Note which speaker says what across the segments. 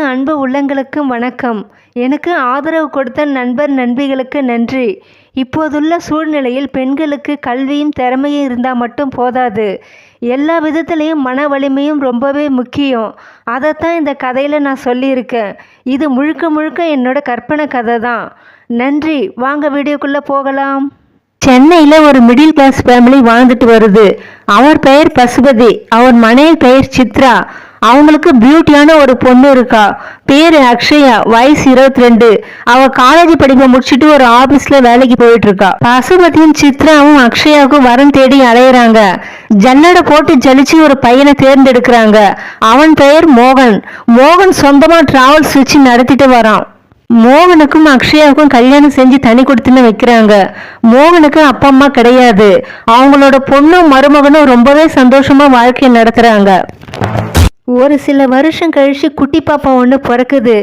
Speaker 1: அன்பு உள்ளங்களுக்கும் வணக்கம். எனக்கு ஆதரவு கொடுத்த நண்பர் நண்பிகளுக்கு நன்றி. இப்போதுள்ள சூழ்நிலையில் பெண்களுக்கு கல்வியும் திறமையும் இருந்தால் மட்டும் போதாது, எல்லா விதத்துலேயும் மன வலிமையும் ரொம்பவே முக்கியம். அதைத்தான் இந்த கதையில் நான் சொல்லியிருக்கேன். இது முழுக்க முழுக்க என்னோட கற்பனை கதை தான். நன்றி. வாங்க வீடியோக்குள்ளே போகலாம். சென்னையில் ஒரு மிடில் கிளாஸ் ஃபேமிலி வாழ்ந்துட்டு வருது. அவர் பெயர் பசுபதி, அவர் மனைவி பெயர் சித்ரா. அவங்களுக்கு பியூட்டியான ஒரு பொண்ணு இருக்கா. பேரு அக்ஷயா, வயசு 22. அவ காலேஜ் படிப்பை முடிச்சுட்டு ஒரு ஆபீஸ்ல வேலைக்கு போயிட்டு இருக்கா. பசுபதியும் சித்ராவும் அக்ஷயாவுக்கும் வரன் தேடி அலையிறாங்க. ஜல்லடை போட்டு ஜலிச்சு ஒரு பையனை தேர்ந்தெடுக்கிறாங்க. அவன் பெயர் மோகன். மோகன் சொந்தமா டிராவல்ஸ் வச்சு நடத்திட்டு வரான். மோகனுக்கும் அக்ஷயாவுக்கும் கல்யாணம் செஞ்சு தனி கொடுத்துன்னு வைக்கிறாங்க. மோகனுக்கு அப்பா அம்மா கிடையாது. அவங்களோட பொண்ணும் மருமகனும் ரொம்பவே சந்தோஷமா வாழ்க்கையை நடத்துறாங்க. ஒரு சில வருஷம் கழிச்சு குட்டி பாப்பா ஒன்று பிறக்குது.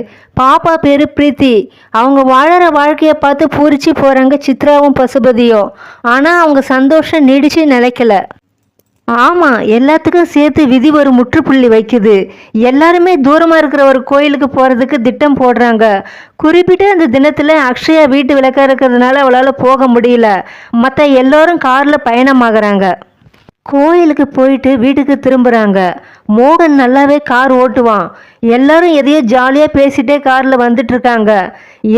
Speaker 1: பாப்பா பேரு பிரீத்தி. அவங்க வாழற வாழ்க்கையை பார்த்து பூரிச்சு போறாங்க சித்ராவும் பசுபதியும். ஆனா அவங்க சந்தோஷம் நீடிச்சு நிலைக்கல. ஆமாம், எல்லாத்துக்கும் சேர்த்து விதி ஒரு முற்றுப்புள்ளி வைக்குது. எல்லாருமே தூரமாக இருக்கிற ஒரு கோயிலுக்கு போகிறதுக்கு திட்டம் போடுறாங்க. குறிப்பிட்ட அந்த தினத்தில் அக்ஷயா வீட்டு விளக்கா இருக்கிறதுனால அவளால் போக முடியல. மற்ற எல்லோரும் காரில் பயணமாகறாங்க. கோயிலுக்கு போயிட்டு வீட்டுக்கு திரும்புகிறாங்க. மோகன் நல்லாவே கார் ஓட்டுவான். எல்லாரும் எதையோ ஜாலியாக பேசிட்டே காரில் வந்துட்டு இருக்காங்க.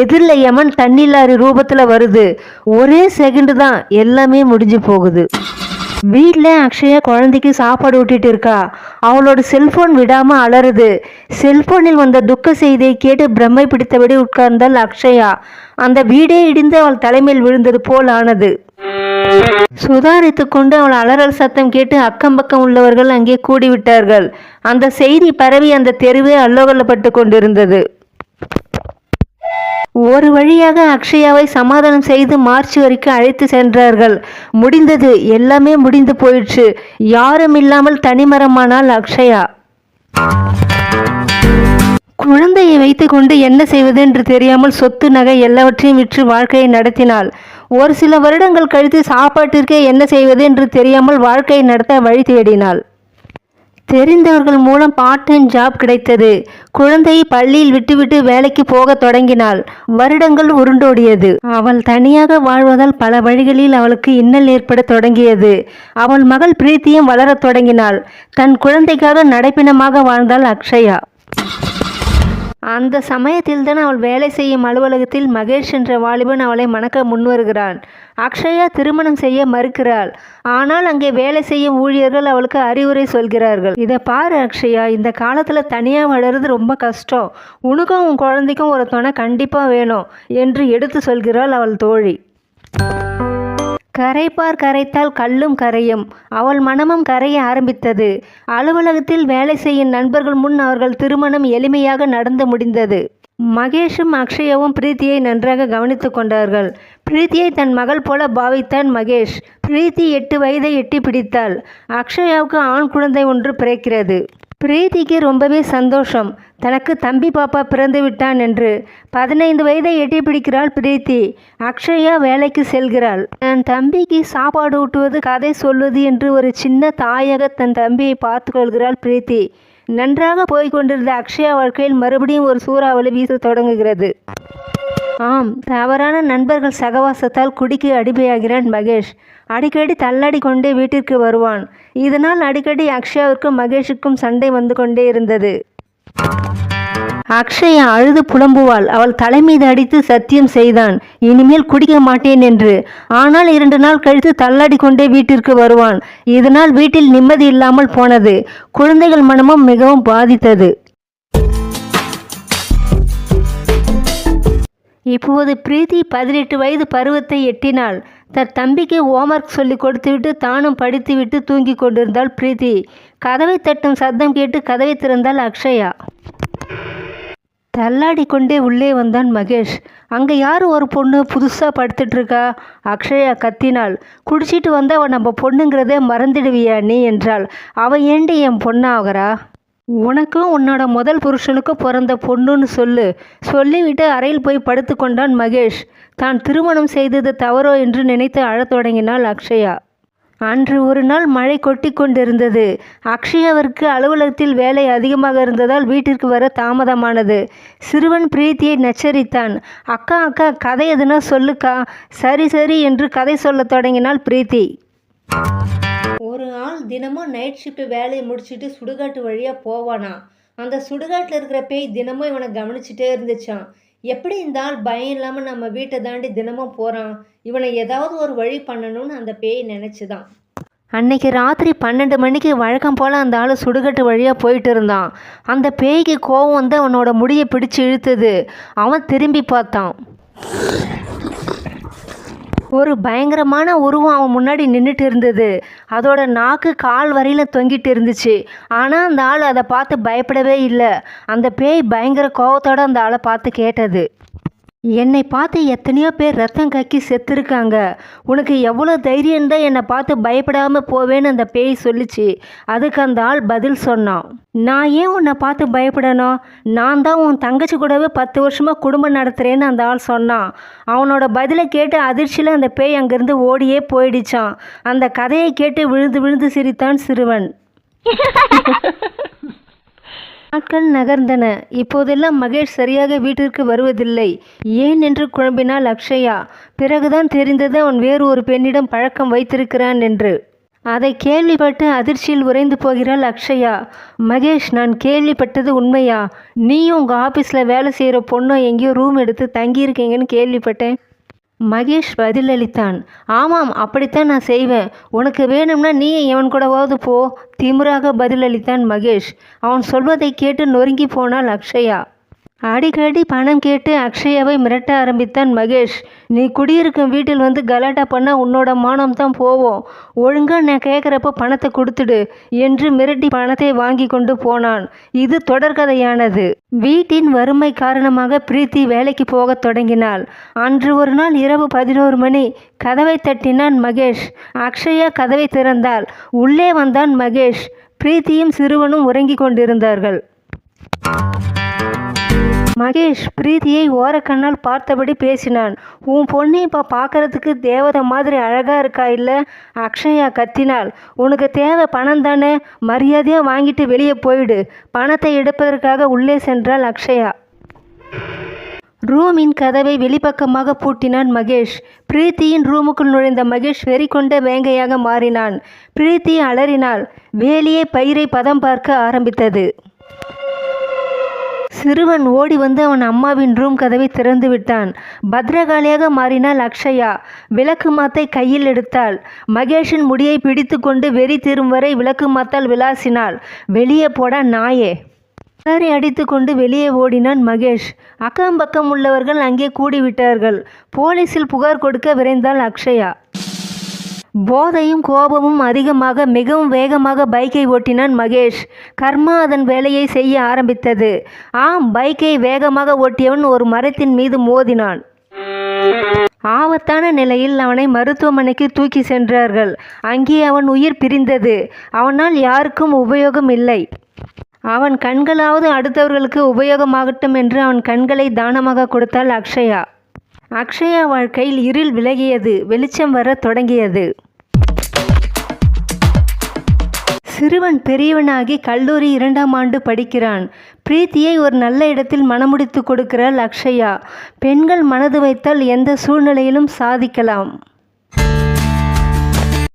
Speaker 1: எதிரில் யமன் தண்ணி லாரி ரூபத்தில் வருது. ஒரே செகண்டு தான் எல்லாமே முடிஞ்சு போகுது. வீட்டில் அக்ஷயா குழந்தைக்கு சாப்பாடு ஊட்டிட்டு இருக்கா. அவளோட செல்போன் விடாமல் அலறுது. செல்போனில் வந்த துக்க செய்தியை கேட்டு பிரம்மை பிடித்தபடி உட்கார்ந்தாள் அக்ஷயா. அந்த வீடே இடிந்து அவள் தலைமையில் விழுந்தது போல் ஆனது. சுதாரித்து கொண்டு அவள் அலறல் சத்தம் கேட்டு அக்கம் பக்கம் உள்ளவர்கள் அங்கே கூடிவிட்டார்கள். அந்த செய்தி பரவி அந்த தெருவே அல்லோகலப்பட்டு கொண்டிருந்தது. ஒரு வழியாக அக்ஷயாவை சமாதானம் செய்து மார்ச் வரைக்கும் அழைத்து சென்றார்கள். முடிந்தது, எல்லாமே முடிந்து போயிடுச்சு. யாரும் இல்லாமல் தனிமரமானாள் அக்ஷயா. குழந்தையை வைத்து கொண்டு என்ன செய்வது என்று தெரியாமல் சொத்து நகை எல்லாவற்றையும் விற்று வாழ்க்கையை நடத்தினாள். ஒரு சில வருடங்கள் கழித்து சாப்பாட்டிற்கே என்ன செய்வது என்று தெரியாமல் வாழ்க்கையை நடத்த வழி தேடினாள். தெரிந்தவர்கள் மூலம் பார்ட் டைம் ஜாப் கிடைத்தது. குழந்தையை பள்ளியில் விட்டுவிட்டு வேலைக்கு போக தொடங்கினாள். வருடங்கள் உருண்டோடியது. அவள் தனியாக வாழ்வதால் பல வழிகளில் அவளுக்கு இன்னல் ஏற்பட தொடங்கியது. அவள் மகள் பிரீத்தியும் வளரத் தொடங்கினாள். தன் குழந்தைக்காக நடைப்பிணமாக வாழ்ந்தாள் அக்ஷயா. அந்த சமயத்தில் தான் அவள் வேலை செய்யும் அலுவலகத்தில் மகேஷ் என்ற வாலிபன் அவளை மணக்க முன்வருகிறான். அக்ஷயா திருமணம் செய்ய மறுக்கிறாள். ஆனால் அங்கே வேலை செய்யும் ஊழியர்கள் அவளுக்கு அறிவுரை சொல்கிறார்கள். இதை பாரு அக்ஷயா, இந்த காலத்தில் தனியாக வளர்றது ரொம்ப கஷ்டம். உனக்கும் உன் குழந்தைக்கும் ஒரு துணை கண்டிப்பாக வேணும் என்று எடுத்து சொல்கிறாள் அவள் தோழி. கரைப்பார் கரைத்தால் கல்லும் கரையும். அவள் மனமும் கரைய ஆரம்பித்தது. அலுவலகத்தில் வேலை செய்யும் நண்பர்கள் முன் அவர்கள் திருமணம் எளிமையாக நடந்து முடிந்தது. மகேஷும் அக்ஷயாவும் பிரீத்தியை நன்றாக கவனித்து கொண்டார்கள். பிரீத்தியை தன் மகள் போல பாவித்தான் மகேஷ். பிரீத்தி 8 வயதை எட்டி பிடித்தாள். அக்ஷயாவுக்கு ஆண் குழந்தை ஒன்று பிறக்கிறது. பிரீத்திக்கு ரொம்பவே சந்தோஷம். தனக்கு தம்பி பாப்பா பிறந்து விட்டான் என்று 15 வயதை எட்டி பிடிக்கிறாள் பிரீத்தி. அக்ஷயா வேலைக்கு செல்கிறாள். தன் தம்பிக்கு சாப்பாடு ஊட்டுவது, கதை சொல்வது என்று ஒரு சின்ன தாயாக தன் தம்பியை பார்த்து கொள்கிறாள் பிரீத்தி. நன்றாக போய்கொண்டிருந்த அக்ஷயா வாழ்க்கையில் மறுபடியும் ஒரு சூறாவளி வீச தொடங்குகிறது. ஆம், தவறான நண்பர்கள் சகவாசத்தால் குடிக்கு அடிமையாகிறான் மகேஷ். அடிக்கடி தள்ளாடி கொண்டே வீட்டிற்கு வருவான். இதனால் அடிக்கடி அக்ஷயாவிற்கும் மகேஷுக்கும் சண்டை வந்து கொண்டே இருந்தது. அக்ஷயா அழுது புலம்புவாள். அவள் தலைமீது அடித்து சத்தியம் செய்தான், இனிமேல் குடிக்க மாட்டேன் என்று. ஆனால் 2 நாள் கழித்து தள்ளாடி கொண்டே வீட்டிற்கு வருவான். இதனால் வீட்டில் நிம்மதி இல்லாமல் போனது. குழந்தைகள் மனமும் மிகவும் பாதித்தது. இப்போது பிரீத்தி 18 வயது பருவத்தை எட்டினாள். தன் தம்பிக்கு ஹோம்ஒர்க் சொல்லி கொடுத்துவிட்டு தானும் படித்துவிட்டு தூங்கி கொண்டிருந்தாள் பிரீத்தி. கதவை தட்டும் சத்தம் கேட்டு கதவை திறந்தாள் அக்ஷயா. தள்ளாடி கொண்டே உள்ளே வந்தான் மகேஷ். அங்கே யார் ஒரு பொண்ணு புதுசாக படுத்துட்டு இருக்கா? அக்ஷயா கத்தினாள். குடிச்சிட்டு வந்தால் நம்ம பொண்ணுங்கிறதே மறந்துடுவியா நீ என்றாள். அவள் ஏண்டி என் பொண்ணாகிறா? உனக்கும் உன்னோட முதல் புருஷனுக்கும் பிறந்த பொண்ணுன்னு சொல்லிவிட்டு அறையில் போய் படுத்து கொண்டான் மகேஷ். தான் திருமணம் செய்தது தவறோ என்று நினைத்து அழத் தொடங்கினாள் அக்ஷயா. அன்று ஒரு நாள் மழை கொட்டி கொண்டிருந்தது. அக்ஷயாவிற்கு அலுவலகத்தில் வேலை அதிகமாக இருந்ததால் வீட்டிற்கு வர தாமதமானது. சிறுவன் பிரீத்தியை நச்சரித்தான். அக்கா அக்கா, கதை எதுனா சொல்லுக்கா. சரி சரி என்று கதை சொல்லத் தொடங்கினாள் பிரீத்தி. ஒரு ஆள் தினமும் நைட் ஷிஃப்ட் வேலையை முடிச்சுட்டு சுடுகாட்டு வழியாக போவானா. அந்த சுடுகாட்டில் இருக்கிற பேய் தினமும் இவனை கவனிச்சுட்டே இருந்துச்சான். எப்படி இந்த ஆள் பயம் இல்லாமல் நம்ம வீட்டை தாண்டி தினமும் போகிறான், இவனை ஏதாவது ஒரு வழி பண்ணணும்னு அந்த பேய் நினச்சிதான். அன்னைக்கு ராத்திரி 12 மணிக்கு வழக்கம் போல் அந்த ஆள் சுடுகாட்டு வழியாக போயிட்டு இருந்தான். அந்த பேய்க்கு கோவம் வந்து அவனோட முடியை பிடிச்சு இழுத்தது. அவன் திரும்பி பார்த்தான். ஒரு பயங்கரமான உருவம் அவன் முன்னாடி நின்றுட்டு இருந்தது. அதோட நாக்கு கால் வரையில் தொங்கிட்டு இருந்துச்சு. ஆனால் அந்த ஆள் அதை பார்த்து பயப்படவே இல்லை. அந்த பேய் பயங்கர கோவத்தோடு அந்த ஆளை பார்த்து கேட்டது, என்னை பார்த்து எத்தனையோ பேர் ரத்தம் கக்கி செத்துருக்காங்க, உனக்கு எவ்வளோ தைரியம் தான் என்னை பார்த்து பயப்படாமல் போவேன்னு அந்த பேய் சொல்லிச்சு. அதுக்கு அந்த ஆள் பதில் சொன்னான், நான் ஏன் உன்னை பார்த்து பயப்படணும், நான் தான் உன் தங்கச்சி கூடவே 10 வருஷமாக குடும்பம் நடத்துகிறேன்னு அந்த ஆள் சொன்னான். அவனோட பதிலை கேட்டு அதிர்ச்சியில் அந்த பேய் அங்கேருந்து ஓடியே போயிடுச்சான். அந்த கதையை கேட்டு விழுந்து விழுந்து சிரித்தான் சிறுவன். நாட்கள் நகர்ந்தன. இப்போதெல்லாம் மகேஷ் சரியாக வீட்டிற்கு வருவதில்லை. ஏன் என்று குழம்பினாள் அக்ஷயா. பிறகுதான் தெரிந்தது அவன் வேறு ஒரு பெண்ணிடம் பழக்கம் வைத்திருக்கிறான் என்று. அதை கேள்விப்பட்டு அதிர்ச்சியில் உறைந்து போகிறாள் அக்ஷயா. மகேஷ், நான் கேள்விப்பட்டது உண்மையா? நீயும் உங்கள் ஆஃபீஸில் வேலை செய்கிற பொண்ணும் எங்கேயோ ரூம் எடுத்து தங்கியிருக்கீங்கன்னு கேள்விப்பட்டேன். மகேஷ் பதிலளித்தான், ஆமாம், அப்படித்தான் நான் செய்வேன். உனக்கு வேணும்னா நீ எவன் கூடவாவது போ. திமிராக பதிலளித்தான் மகேஷ். அவன் சொல்வதை கேட்டு நொறுங்கி போனாள் அக்ஷயா. அடிக்கடி பணம் கேட்டு அக்ஷயாவை மிரட்ட ஆரம்பித்தான் மகேஷ். நீ குடியிருக்கும் வீட்டில் வந்து கலாட்டா பண்ண உன்னோட மானம் தான் போவோம். ஒழுங்கா நான் கேட்குறப்ப பணத்தை கொடுத்துடு என்று மிரட்டி பணத்தை வாங்கி கொண்டு போனான். இது தொடர்கதையானது. வீட்டின் வறுமை காரணமாக பிரீத்தி வேலைக்கு போகத் தொடங்கினாள். அன்று ஒரு நாள் இரவு 11 மணி. கதவை தட்டினான் மகேஷ். அக்ஷயா கதவை திறந்தாள். உள்ளே வந்தான் மகேஷ். பிரீத்தியும் சிறுவனும் உறங்கி கொண்டிருந்தார்கள். மகேஷ் பிரீத்தியை ஓரக்கண்ணால் பார்த்தபடி பேசினான். உன் பொண்ணு இப்போ பார்க்கறதுக்கு தேவதை மாதிரி அழகாக இருக்கா இல்லை? அக்ஷயா கத்தினாள். உனக்கு தேவை பணம் தானே, மரியாதையாக வாங்கிட்டு வெளியே போயிடு. பணத்தை எடுப்பதற்காக உள்ளே சென்றாள் அக்ஷயா. ரூமின் கதவை வெளிப்பக்கமாக பூட்டினான் மகேஷ். பிரீத்தியின் ரூமுக்குள் நுழைந்த மகேஷ் வெறி கொண்ட வேங்கையாக மாறினான். பிரீத்தி அலறினாள். வேலியே பயிரை பதம் பார்க்க ஆரம்பித்தது. சிறுவன் ஓடி வந்து அவன் அம்மாவின் ரூம் கதவை திறந்து விட்டான். பத்ரகாளியாக மாறினாள் அக்ஷயா. விளக்கு மாத்தை கையில் எடுத்தாள். மகேஷின் முடியை பிடித்து கொண்டு வெறி தீரும் வரை விளக்கு மாத்தால் விளாசினாள். வெளியே போடா நாயே. அலறி அடித்து கொண்டு வெளியே ஓடினான் மகேஷ். அக்கம் பக்கம் உள்ளவர்கள் அங்கே கூடிவிட்டார்கள். போலீஸில் புகார் கொடுக்க விரைந்தாள் அக்ஷயா. போதையும் கோபமும் அதிகமாக மிகவும் வேகமாக பைக்கை ஓட்டினான் மகேஷ். கர்மா அதன் வேலையை செய்ய ஆரம்பித்தது. ஆம், பைக்கை வேகமாக ஓட்டியவன் ஒரு மரத்தின் மீது மோதினான். ஆபத்தான நிலையில் அவனை மருத்துவமனைக்கு தூக்கி சென்றார்கள். அங்கே அவன் உயிர் பிரிந்தது. அவனால் யாருக்கும் உபயோகம் இல்லை. அவன் கண்களாவது அடுத்தவர்களுக்கு உபயோகமாகட்டும் என்று அவன் கண்களை தானமாக கொடுத்தாள் அக்ஷயா. அக்ஷயா வாழ்க்கையில் இருள் விலகியது. வெளிச்சம் வர தொடங்கியது. சிறுவன் பெரியவனாகி கல்லூரி 2ஆம் ஆண்டு படிக்கிறான். பிரீத்தியை ஒரு நல்ல இடத்தில் மணமுடித்து கொடுக்கிறாள் அக்ஷயா. பெண்கள் மனது வைத்தால் எந்த சூழ்நிலையிலும் சாதிக்கலாம்.